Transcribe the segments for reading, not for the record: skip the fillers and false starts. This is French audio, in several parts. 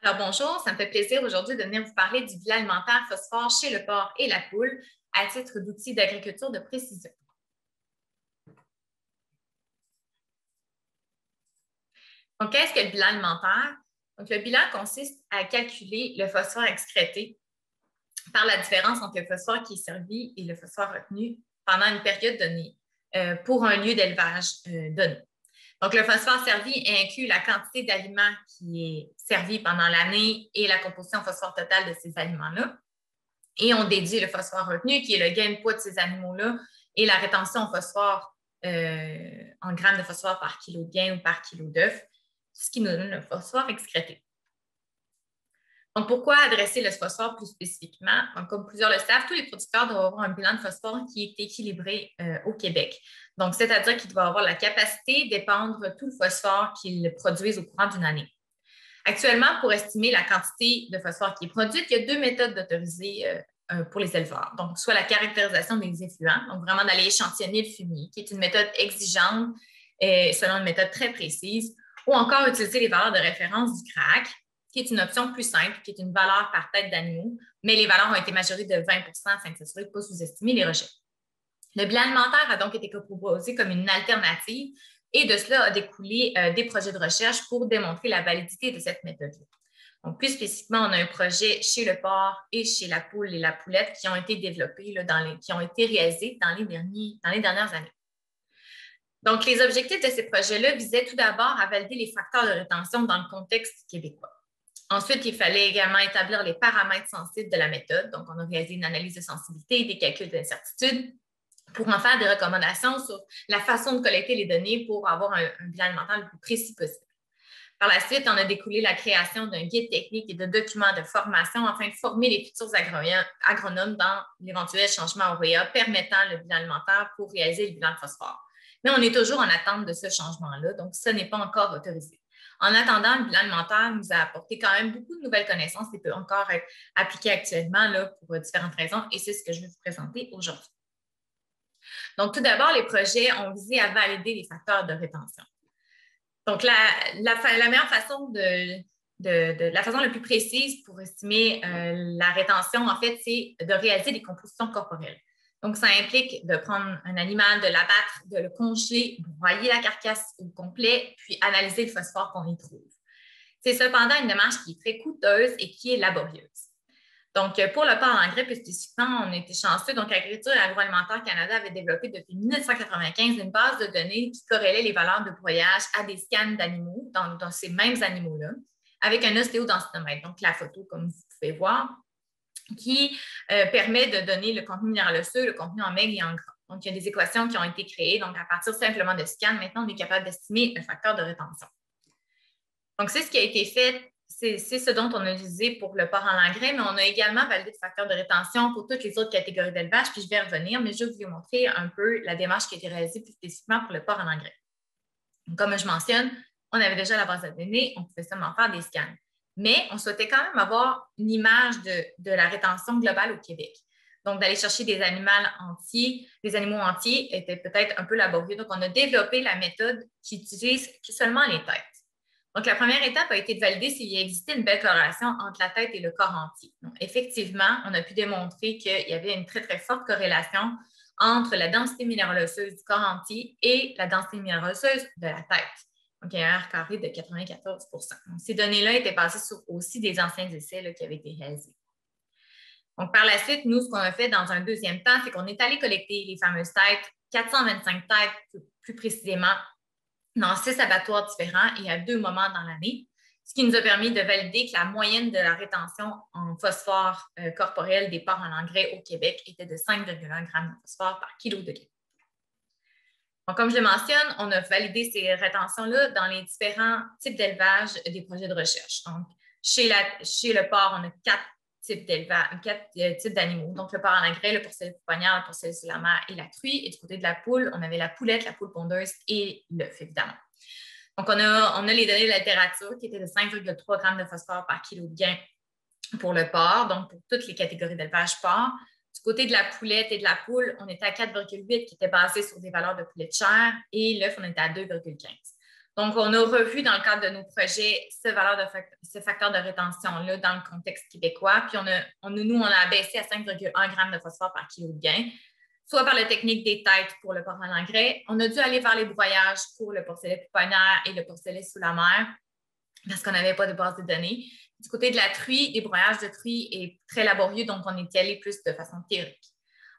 Alors bonjour, ça me fait plaisir aujourd'hui de venir vous parler du bilan alimentaire phosphore chez le porc et la poule à titre d'outil d'agriculture de précision. Donc, qu'est-ce que le bilan alimentaire? Donc, le bilan consiste à calculer le phosphore excrété par la différence entre le phosphore qui est servi et le phosphore retenu pendant une période donnée pour un lieu d'élevage donné. Donc, le phosphore servi inclut la quantité d'aliments qui est servi pendant l'année et la composition phosphore totale de ces aliments-là. Et on dédie le phosphore retenu, qui est le gain de poids de ces animaux-là, et la rétention en phosphore en grammes de phosphore par kilo de gain ou par kilo d'œuf, ce qui nous donne le phosphore excrété. Donc, pourquoi adresser le phosphore plus spécifiquement? Donc, comme plusieurs le savent, tous les producteurs doivent avoir un bilan de phosphore qui est équilibré au Québec. Donc, c'est-à-dire qu'ils doivent avoir la capacité d'épandre tout le phosphore qu'ils produisent au courant d'une année. Actuellement, pour estimer la quantité de phosphore qui est produite, il y a deux méthodes d'autoriser pour les éleveurs. Donc, soit la caractérisation des effluents, donc vraiment d'aller échantillonner le fumier, qui est une méthode exigeante selon une méthode très précise, ou encore utiliser les valeurs de référence du CRAC, qui est une option plus simple, qui est une valeur par tête d'animaux, mais les valeurs ont été majorées de 20 afin de s'assurer de ne pas sous-estimer les rejets. Le bilan alimentaire a donc été proposé comme une alternative et de cela a découlé des projets de recherche pour démontrer la validité de cette méthode-là. Donc, plus spécifiquement, on a un projet chez le porc et chez la poule et la poulette qui ont été développés, qui ont été réalisés dans les dernières années. Donc, les objectifs de ces projets-là visaient tout d'abord à valider les facteurs de rétention dans le contexte québécois. Ensuite, il fallait également établir les paramètres sensibles de la méthode. Donc, on a réalisé une analyse de sensibilité, des calculs d'incertitude pour en faire des recommandations sur la façon de collecter les données pour avoir un bilan alimentaire le plus précis possible. Par la suite, on a découlé la création d'un guide technique et de documents de formation afin de former les futurs agronomes dans l'éventuel changement OREA permettant le bilan alimentaire pour réaliser le bilan de phosphore. Mais on est toujours en attente de ce changement-là, donc ce n'est pas encore autorisé. En attendant, le bilan alimentaire nous a apporté quand même beaucoup de nouvelles connaissances qui peuvent encore être appliquées actuellement là, pour différentes raisons, et c'est ce que je vais vous présenter aujourd'hui. Donc, tout d'abord, les projets ont visé à valider les facteurs de rétention. Donc, la meilleure façon la façon la plus précise pour estimer la rétention, en fait, c'est de réaliser des compositions corporelles. Donc, ça implique de prendre un animal, de l'abattre, de le congeler, broyer la carcasse au complet, puis analyser le phosphore qu'on y trouve. C'est cependant une démarche qui est très coûteuse et qui est laborieuse. Donc, pour le porc en engrais, plus spécifiquement, on était chanceux. Donc, Agriculture et Agroalimentaire Canada avait développé depuis 1995 une base de données qui corrélait les valeurs de broyage à des scans d'animaux, dans ces mêmes animaux-là, avec un ostéodensitomètre. Donc, la photo, comme vous pouvez voir, qui permet de donner le contenu minéral osseux, le contenu en maigre et en gras. Donc, il y a des équations qui ont été créées. Donc, à partir simplement de scans, maintenant, on est capable d'estimer un facteur de rétention. Donc, c'est ce qui a été fait. C'est ce dont on a utilisé pour le porc en engrais, mais on a également validé le facteur de rétention pour toutes les autres catégories d'élevage, puis je vais revenir, mais je vais vous montrer un peu la démarche qui a été réalisée plus spécifiquement pour le porc en engrais. Donc, comme je mentionne, on avait déjà la base de données, on pouvait seulement faire des scans. Mais on souhaitait quand même avoir une image de la rétention globale au Québec. Donc, d'aller chercher des animaux entiers était peut-être un peu laborieux. Donc, on a développé la méthode qui utilise seulement les têtes. Donc, la première étape a été de valider s'il existait une belle corrélation entre la tête et le corps entier. Donc, effectivement, on a pu démontrer qu'il y avait une très, très forte corrélation entre la densité minérale osseuse du corps entier et la densité minérale osseuse de la tête. Donc, il y a un R carré de 94 %. Donc, ces données-là étaient basées sur aussi des anciens essais là, qui avaient été réalisés. Donc, par la suite, nous, ce qu'on a fait dans un deuxième temps, c'est qu'on est allé collecter les fameuses têtes, 425 têtes plus précisément, dans 6 abattoirs différents et à 2 moments dans l'année, ce qui nous a permis de valider que la moyenne de la rétention en phosphore corporel des porcs en engrais au Québec était de 5,1 g de phosphore par kilo de grain. Donc, comme je le mentionne, on a validé ces rétentions-là dans les différents types d'élevage des projets de recherche. Donc, chez le porc, on a 4 types d'animaux. Donc, le porc en engrais, le porcellus pouponnière, le porcellus sur la mer et la truie. Et du côté de la poule, on avait la poulette, la poule pondeuse et l'œuf, évidemment. Donc, on a les données de la littérature qui étaient de 5,3 g de phosphore par kilo de gain pour le porc, donc pour toutes les catégories d'élevage porc. Du côté de la poulette et de la poule, on était à 4,8 qui était basé sur des valeurs de poulet de chair et l'œuf, on était à 2,15. Donc, on a revu dans le cadre de nos projets ce facteur de rétention-là dans le contexte québécois. Puis, nous, on a abaissé à 5,1 g de phosphore par kilo de gain, soit par la technique des têtes pour le porc en engrais. On a dû aller vers les broyages pour le porcelet pouponnière et le porcelet sous la mer parce qu'on n'avait pas de base de données. Du côté de la truie, les broyages de truie est très laborieux, donc on est allé plus de façon théorique.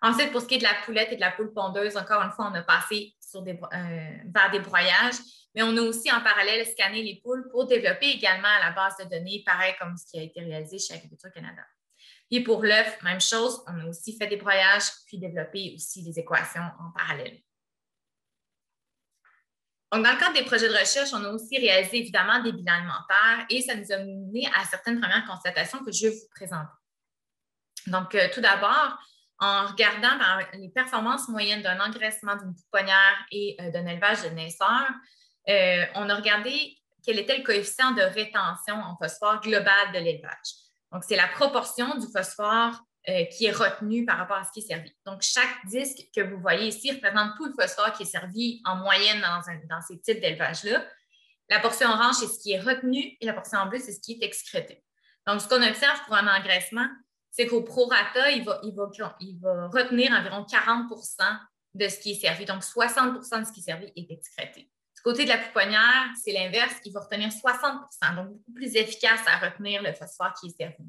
Ensuite, pour ce qui est de la poulette et de la poule pondeuse, encore une fois, on a passé vers des broyages, mais on a aussi en parallèle scanné les poules pour développer également la base de données, pareil comme ce qui a été réalisé chez Agriculture Canada. Puis pour l'œuf, même chose, on a aussi fait des broyages, puis développé aussi des équations en parallèle. Donc, dans le cadre des projets de recherche, on a aussi réalisé évidemment des bilans alimentaires et ça nous a mené à certaines premières constatations que je vais vous présenter. Donc, tout d'abord, en regardant les performances moyennes d'un engraissement d'une pouponnière et d'un élevage de naisseurs, on a regardé quel était le coefficient de rétention en phosphore global de l'élevage. Donc, c'est la proportion du phosphore qui est retenu par rapport à ce qui est servi. Donc, chaque disque que vous voyez ici représente tout le phosphore qui est servi en moyenne dans ces types d'élevage-là. La portion orange, c'est ce qui est retenu et la portion en bleu, c'est ce qui est excrété. Donc, ce qu'on observe pour un engraissement, c'est qu'au prorata, il va retenir environ 40 % de ce qui est servi. Donc, 60 % de ce qui est servi est excrété. Du côté de la pouponnière, c'est l'inverse. Il va retenir 60 %, donc beaucoup plus efficace à retenir le phosphore qui est servi.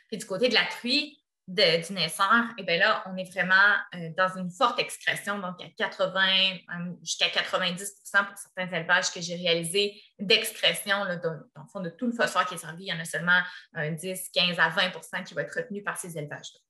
Puis du côté de la truie, du naisseur, et bien là, on est vraiment dans une forte excrétion, donc à 80 jusqu'à 90 % pour certains élevages que j'ai réalisés d'excrétion, dans le fond, de tout le phosphore qui est servi. Il y en a seulement 10, 15 à 20 % qui va être retenu par ces élevages-là.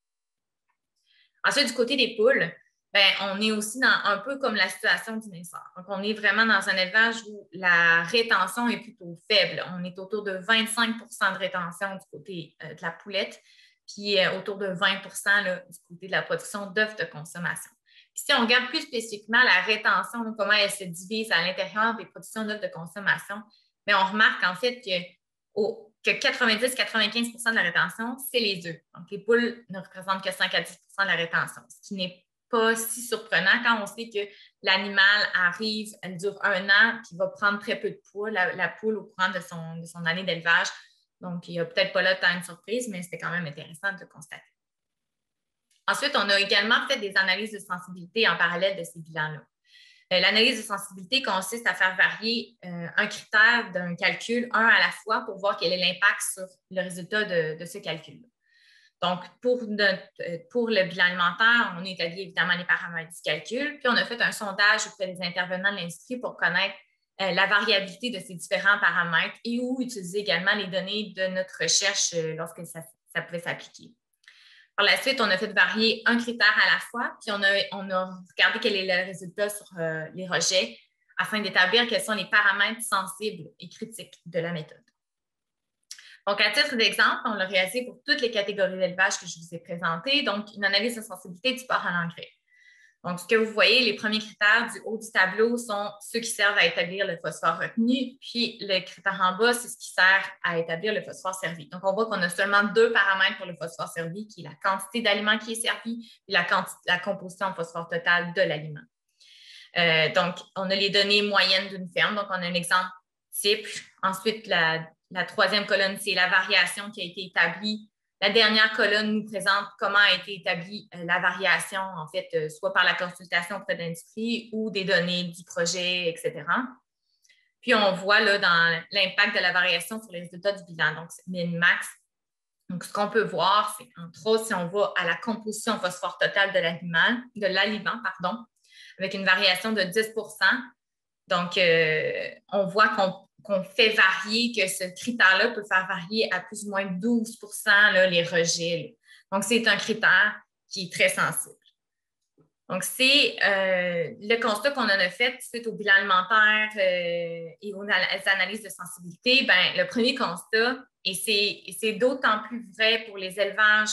Ensuite, du côté des poules, bien, on est aussi un peu comme la situation du naisseur. Donc, on est vraiment dans un élevage où la rétention est plutôt faible. On est autour de 25 % de rétention du côté de la poulette, puis autour de 20 % là, du côté de la production d'œufs de consommation. Puis si on regarde plus spécifiquement la rétention, comment elle se divise à l'intérieur des productions d'œufs de consommation, bien, on remarque en fait que 90-95 % de la rétention, c'est les œufs. Donc, les poules ne représentent que 5 à 10 % de la rétention, ce qui n'est pas si surprenant quand on sait que l'animal arrive, elle dure 1 an, puis va prendre très peu de poids, la poule, au courant de son année d'élevage. Donc, il n'y a peut-être pas là tant de surprise, mais c'était quand même intéressant de le constater. Ensuite, on a également fait des analyses de sensibilité en parallèle de ces bilans-là. L'analyse de sensibilité consiste à faire varier un critère d'un calcul, un à la fois, pour voir quel est l'impact sur le résultat de ce calcul-là. Donc, pour le bilan alimentaire, on a établi évidemment les paramètres du calcul, puis on a fait un sondage auprès des intervenants de l'industrie pour connaître la variabilité de ces différents paramètres et où utiliser également les données de notre recherche lorsque ça pouvait s'appliquer. Par la suite, on a fait varier un critère à la fois, puis on a regardé quel est le résultat sur les rejets afin d'établir quels sont les paramètres sensibles et critiques de la méthode. Donc, à titre d'exemple, on l'a réalisé pour toutes les catégories d'élevage que je vous ai présentées, donc une analyse de sensibilité du porc à l'engrais. Donc, ce que vous voyez, les premiers critères du haut du tableau sont ceux qui servent à établir le phosphore retenu, puis le critère en bas, c'est ce qui sert à établir le phosphore servi. Donc, on voit qu'on a seulement 2 paramètres pour le phosphore servi, qui est la quantité d'aliment qui est servi et la composition en phosphore totale de l'aliment. Donc, on a les données moyennes d'une ferme. Donc, on a un exemple type. Ensuite, la troisième colonne, c'est la variation qui a été établie. La dernière colonne nous présente comment a été établie la variation, en fait, soit par la consultation auprès de l'industrie ou des données du projet, etc. Puis, on voit là dans l'impact de la variation sur les résultats du bilan, donc min-max. Donc, ce qu'on peut voir, c'est entre autres, si on va à la composition phosphore totale de l'aliment, avec une variation de 10 %. Donc, on voit qu'on fait varier, que ce critère-là peut faire varier à plus ou moins 12 % là, les rejets. Là. Donc, c'est un critère qui est très sensible. Donc, c'est le constat qu'on en a fait suite au bilan alimentaire et aux analyses de sensibilité. Bien, le premier constat, et c'est d'autant plus vrai pour les élevages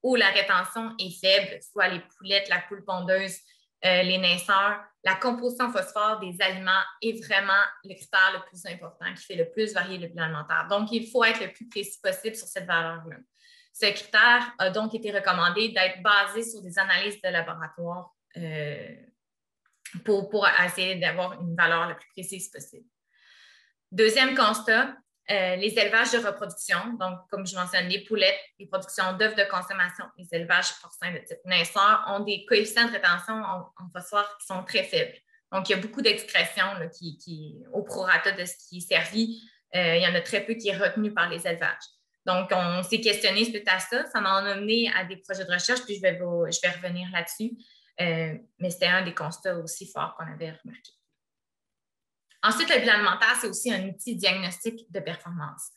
où la rétention est faible, soit les poulettes, la poule pondeuse, les naisseurs, la composition phosphore des aliments est vraiment le critère le plus important qui fait le plus varier le bilan alimentaire. Donc, il faut être le plus précis possible sur cette valeur-là. Ce critère a donc été recommandé d'être basé sur des analyses de laboratoire pour essayer d'avoir une valeur la plus précise possible. Deuxième constat, les élevages de reproduction, donc comme je mentionne, les poulettes, les productions d'œufs de consommation, les élevages porcins de type naisseur ont des coefficients de rétention en phosphore qui sont très faibles. Donc, il y a beaucoup d'excrétions au prorata de ce qui est servi. Il y en a très peu qui est retenu par les élevages. Donc, on s'est questionné suite à ça. Ça m'a amené à des projets de recherche, puis je vais revenir là-dessus. Mais c'était un des constats aussi forts qu'on avait remarqué. Ensuite, le bilan alimentaire, c'est aussi un outil diagnostique de performance.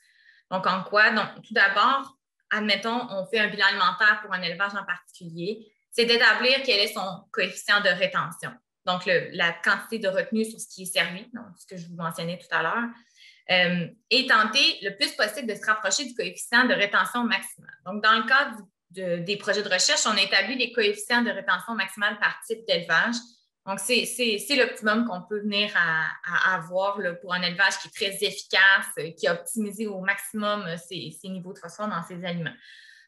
Donc, en quoi? Donc, tout d'abord, admettons, on fait un bilan alimentaire pour un élevage en particulier, c'est d'établir quel est son coefficient de rétention. Donc, la quantité de retenue sur ce qui est servi, donc ce que je vous mentionnais tout à l'heure, et tenter le plus possible de se rapprocher du coefficient de rétention maximal. Donc, dans le cadre des projets de recherche, on a établi les coefficients de rétention maximale par type d'élevage. Donc, c'est l'optimum qu'on peut venir à avoir là, pour un élevage qui est très efficace, qui a optimisé au maximum ses niveaux de phosphore dans ses aliments.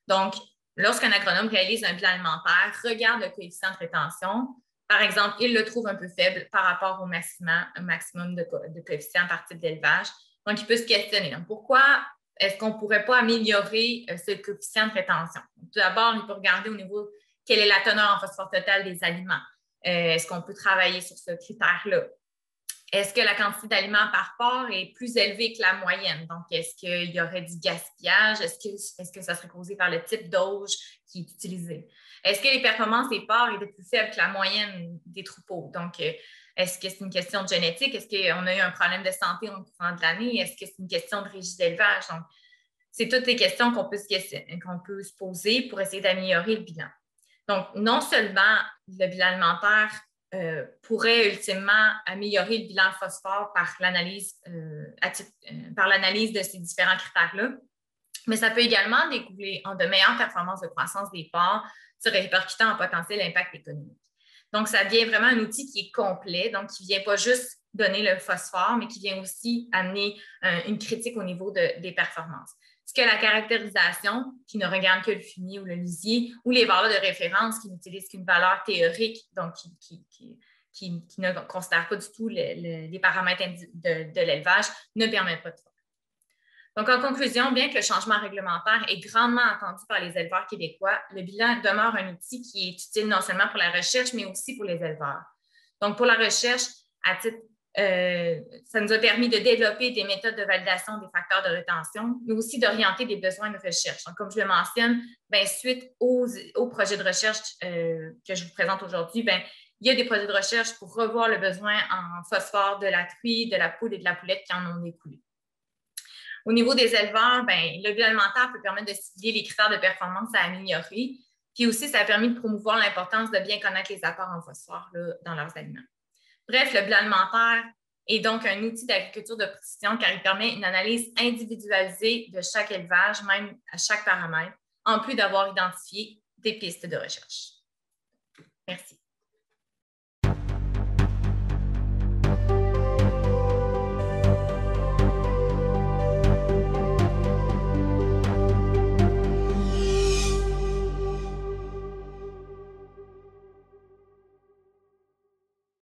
Donc, lorsqu'un agronome réalise un bilan alimentaire, regarde le coefficient de rétention. Par exemple, il le trouve un peu faible par rapport au maximum de coefficient par type d'élevage. Donc, il peut se questionner. Donc, pourquoi est-ce qu'on ne pourrait pas améliorer ce coefficient de rétention? Tout d'abord, il peut regarder au niveau quelle est la teneur en phosphore total des aliments. Est-ce qu'on peut travailler sur ce critère-là? Est-ce que la quantité d'aliments par porc est plus élevée que la moyenne? Donc, est-ce qu'il y aurait du gaspillage? Est-ce que ça serait causé par le type d'auge qui est utilisé? Est-ce que les performances des porcs étaient plus faibles que la moyenne des troupeaux? Donc, est-ce que c'est une question de génétique? Est-ce qu'on a eu un problème de santé au courant de l'année? Est-ce que c'est une question de régie d'élevage? Donc, c'est toutes les questions qu'on peut se poser pour essayer d'améliorer le bilan. Donc, non seulement le bilan alimentaire pourrait ultimement améliorer le bilan phosphore par l'analyse de ces différents critères-là, mais ça peut également découler en de meilleures performances de croissance des porcs, se répercutant en potentiel impact économique. Donc, ça devient vraiment un outil qui est complet, donc qui ne vient pas juste donner le phosphore, mais qui vient aussi amener une critique au niveau des performances. Ce que la caractérisation, qui ne regarde que le fumier ou le lisier, ou les valeurs de référence qui n'utilisent qu'une valeur théorique, donc qui ne considère pas du tout les paramètres de l'élevage, ne permettent pas de faire. Donc, en conclusion, bien que le changement réglementaire est grandement attendu par les éleveurs québécois, le bilan demeure un outil qui est utile non seulement pour la recherche, mais aussi pour les éleveurs. Donc, pour la recherche, ça nous a permis de développer des méthodes de validation des facteurs de rétention, mais aussi d'orienter des besoins de recherche. Donc, comme je le mentionne, suite aux projets de recherche que je vous présente aujourd'hui, il y a des projets de recherche pour revoir le besoin en phosphore de la truie, de la poule et de la poulette qui en ont découlé. Au niveau des éleveurs, le bilan alimentaire peut permettre de cibler les critères de performance à améliorer. Puis aussi, ça a permis de promouvoir l'importance de bien connaître les apports en phosphore là, dans leurs aliments. Bref, le bilan alimentaire est donc un outil d'agriculture de précision car il permet une analyse individualisée de chaque élevage, même à chaque paramètre, en plus d'avoir identifié des pistes de recherche. Merci.